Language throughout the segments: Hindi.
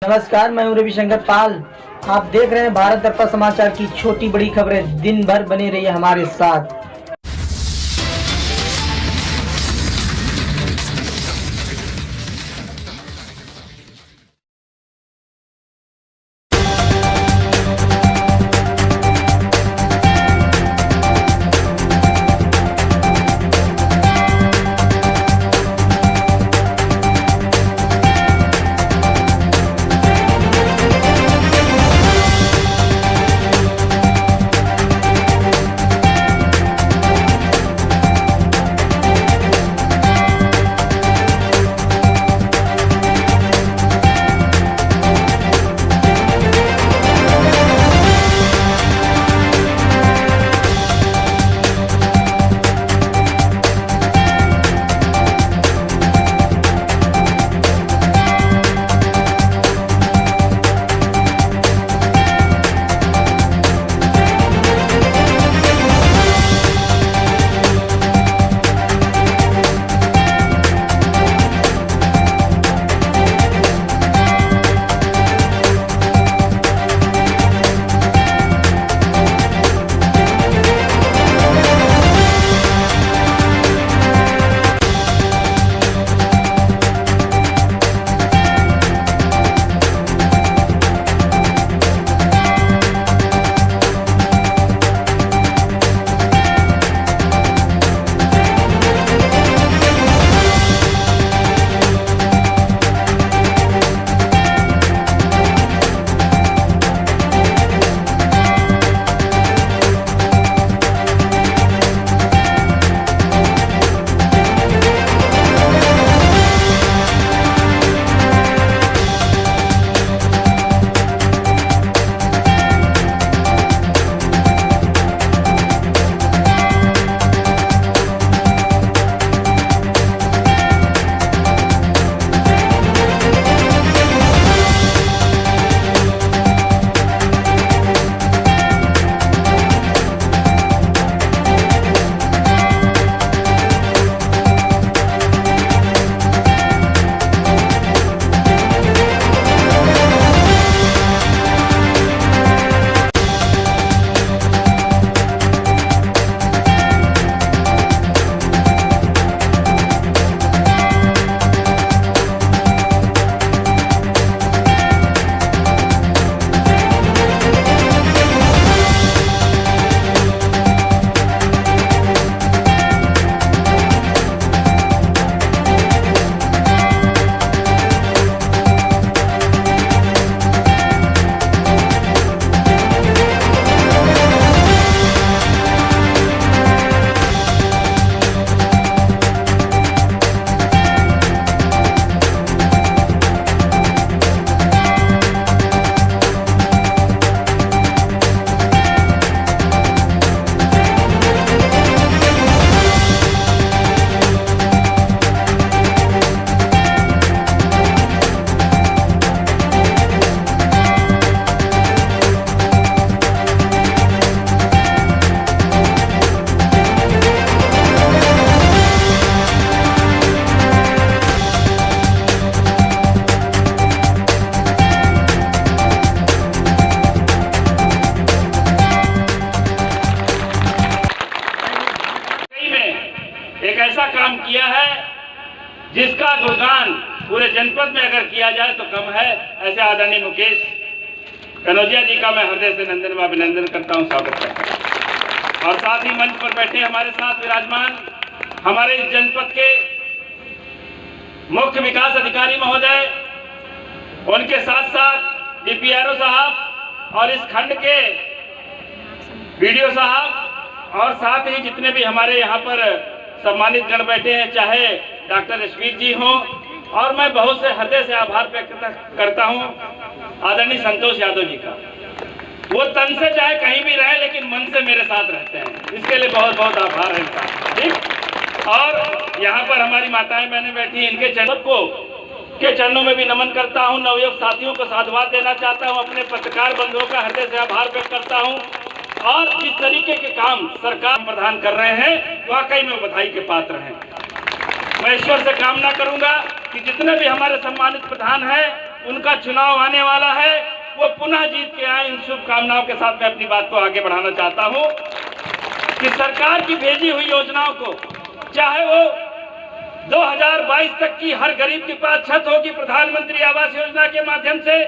नमस्कार, मैं हूं रविशंकर पाल। आप देख रहे हैं भारत दर्पण समाचार की छोटी बड़ी खबरें। दिन भर बने रहिए हमारे साथ। एक ऐसा काम किया है जिसका गुणगान पूरे जनपद में अगर किया जाए तो कम है। ऐसे आदरणीय मुकेश कनौजिया जी का मैं हृदय से नंदन अभिनंदन करता हूं, स्वागत करता हूं। और साथ ही मंच पर बैठे हमारे साथ विराजमान हमारे इस जनपद के मुख्य विकास अधिकारी महोदय, उनके साथ साथ डीपीआरओ साहब और इस खंड के वीडियो साहब और साथ ही जितने भी हमारे यहाँ पर सम्मानित गण बैठे हैं, चाहे डॉक्टर रश्मीर जी हों, और मैं बहुत से हृदय से आभार व्यक्त करता हूं आदरणीय संतोष यादव जी का। वो तन से चाहे कहीं भी रहे लेकिन मन से मेरे साथ रहते हैं, इसके लिए बहुत बहुत आभार है इनका। ठीक, और यहाँ पर हमारी माताएं बहनें बैठी, इनके चरणों में भी नमन करता हूँ। नवयुवक साथियों को साधुवाद देना चाहता हूँ, अपने पत्रकार बंधुओं का हृदय से आभार व्यक्त करता हूँ। और जिस तरीके के काम सरकार प्रदान कर रहे हैं वाकई में बधाई के पात्र हैं। मैं ईश्वर से कामना करूंगा कि जितने भी हमारे सम्मानित प्रधान हैं उनका चुनाव आने वाला है, वो पुनः जीत के आए। इन शुभकामनाओं के साथ मैं अपनी बात को आगे बढ़ाना चाहता हूं कि सरकार की भेजी हुई योजनाओं को, चाहे वो 2022 तक की हर गरीब के पास छत होगी प्रधानमंत्री आवास योजना के माध्यम से,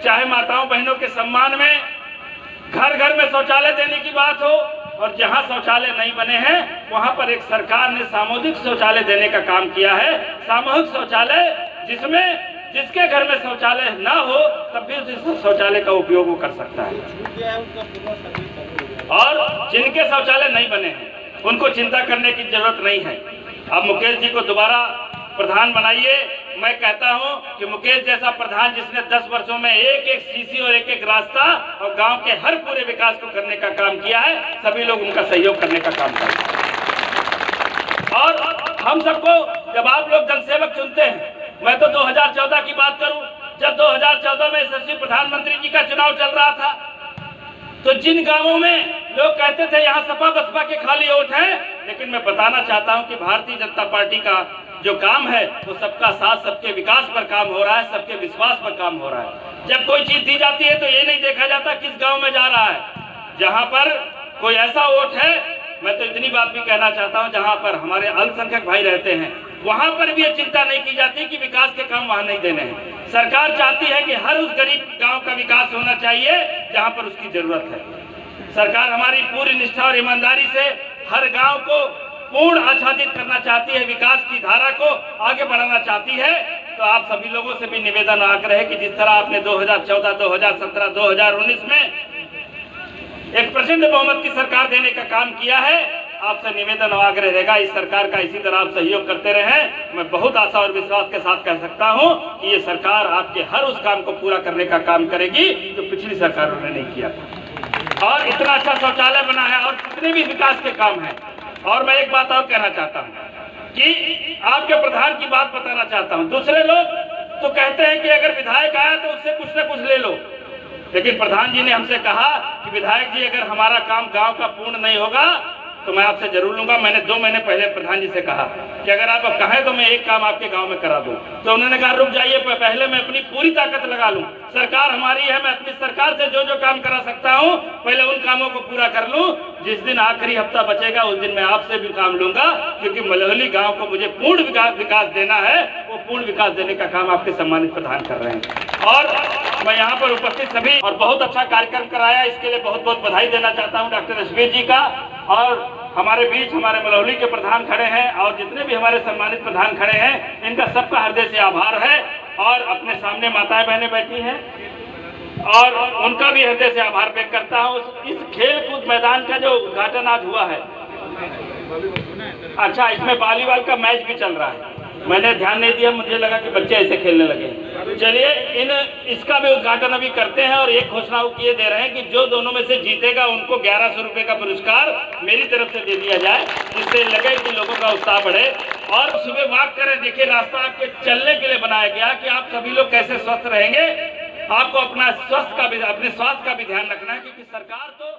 चाहे माताओं बहनों के सम्मान में घर घर में शौचालय देने की बात हो, और जहां शौचालय नहीं बने हैं वहां पर एक सरकार ने सामुदायिक शौचालय देने का काम किया है। सामूहिक शौचालय जिसमें जिसके घर में शौचालय ना हो तब भी उस शौचालय का उपयोग वो कर सकता है, और जिनके शौचालय नहीं बने हैं उनको चिंता करने की जरूरत नहीं है। अब मुकेश जी को दोबारा प्रधान बनाइए। मैं कहता हूं कि मुकेश जैसा प्रधान जिसने 10 वर्षों में एक एक सीसी और एक एक रास्ता और गांव के हर पूरे विकास को करने का काम किया है, सभी लोग उनका सहयोग करने का काम करें। और हम सबको जब आप लोग जनसेवक चुनते हैं, मैं तो 2014 की बात करूं, जब 2014 में यशस्वी प्रधानमंत्री जी का चुनाव चल रहा था, तो जिन गांवों में लोग कहते थे यहाँ सपा बसपा के खाली वोट हैं, लेकिन मैं बताना चाहता हूं कि भारतीय जनता पार्टी का जो काम है वो सबका साथ, सबके विकास पर काम हो रहा है, सबके विश्वास पर काम हो रहा है। जब कोई चीज दी जाती है तो ये नहीं देखा जाता किस गांव में जा रहा है। जहां पर कोई ऐसा वोट है, मैं तो इतनी बात भी कहना चाहता हूं, जहां पर हमारे अल्पसंख्यक भाई रहते हैं वहां पर भी ये चिंता नहीं की जाती कि विकास के काम वहां नहीं देने हैं। सरकार चाहती है कि हर उस गरीब गांव का विकास होना चाहिए जहां पर उसकी जरूरत है। सरकार हमारी पूरी निष्ठा और ईमानदारी से हर गांव को पूर्ण आच्छादित करना चाहती है, विकास की धारा को आगे बढ़ाना चाहती है। तो आप सभी लोगों से भी निवेदन आग्रह है कि जिस तरह आपने 2014, 2017, 2019 में एक प्रचंड बहुमत की सरकार देने का काम किया है, आपसे निवेदन आग्रह रहेगा इस सरकार का इसी तरह आप सहयोग करते रहें। मैं बहुत आशा और विश्वास के साथ कह सकता हूं कि ये सरकार आपके हर उस काम को पूरा करने का काम करेगी जो पिछली सरकारों ने नहीं किया था। और इतना अच्छा शौचालय बना है और कितने भी विकास के काम हैं। और मैं एक बात और कहना चाहता हूं कि आपके प्रधान की बात बताना चाहता हूं। दूसरे लोग तो कहते हैं कि अगर विधायक आया तो उससे कुछ न कुछ ले लो, लेकिन प्रधान जी ने हमसे कहा कि विधायक जी अगर हमारा काम गांव का पूर्ण नहीं होगा तो मैं आपसे जरूर लूंगा। मैंने 2 महीने पहले प्रधान जी से कहा कि अगर आप अब कहें तो मैं एक काम आपके गांव में करा दूं, तो उन्होंने कहा रुक जाइए, पहले मैं अपनी पूरी ताकत लगा लूं। सरकार हमारी है, मैं अपनी सरकार से जो जो काम करा सकता हूं पहले उन कामों को पूरा कर लूं। जिस दिन आखिरी हफ्ता बचेगा उस दिन मैं आपसे भी काम लूंगा, क्योंकि मलहली गाँव को मुझे पूर्ण विकास देना है। वो पूर्ण विकास देने का काम आपके सम्मानित प्रधान कर रहे हैं। और मैं यहाँ पर उपस्थित सभी और बहुत अच्छा कार्यक्रम कराया, इसके लिए बहुत बहुत बधाई देना चाहता हूँ डॉक्टर रश्मीर जी का। और हमारे बीच हमारे मलहली के प्रधान खड़े हैं और जितने भी हमारे सम्मानित प्रधान खड़े हैं, इनका सबका हृदय से आभार है। और अपने सामने माताएं बहनें बैठी हैं और उनका भी हृदय से आभार व्यक्त करता हूँ। इस खेल कूद मैदान का जो उद्घाटन आज हुआ है, अच्छा इसमें वॉलीबॉल का मैच भी चल रहा है, मैंने ध्यान नहीं दिया, मुझे लगा कि बच्चे ऐसे खेलने लगे। चलिए इसका भी उद्घाटन अभी करते हैं और एक घोषणा किए दे रहे हैं कि जो दोनों में से जीतेगा उनको 1100 रुपए का पुरस्कार मेरी तरफ से दे दिया जाए, जिससे लगे कि लोगों का उत्साह बढ़े। और सुबह वॉक करें, देखिए रास्ता आपके चलने के लिए बनाया गया कि आप सभी लोग कैसे स्वस्थ रहेंगे। आपको अपने स्वास्थ्य का भी ध्यान रखना है, क्योंकि सरकार तो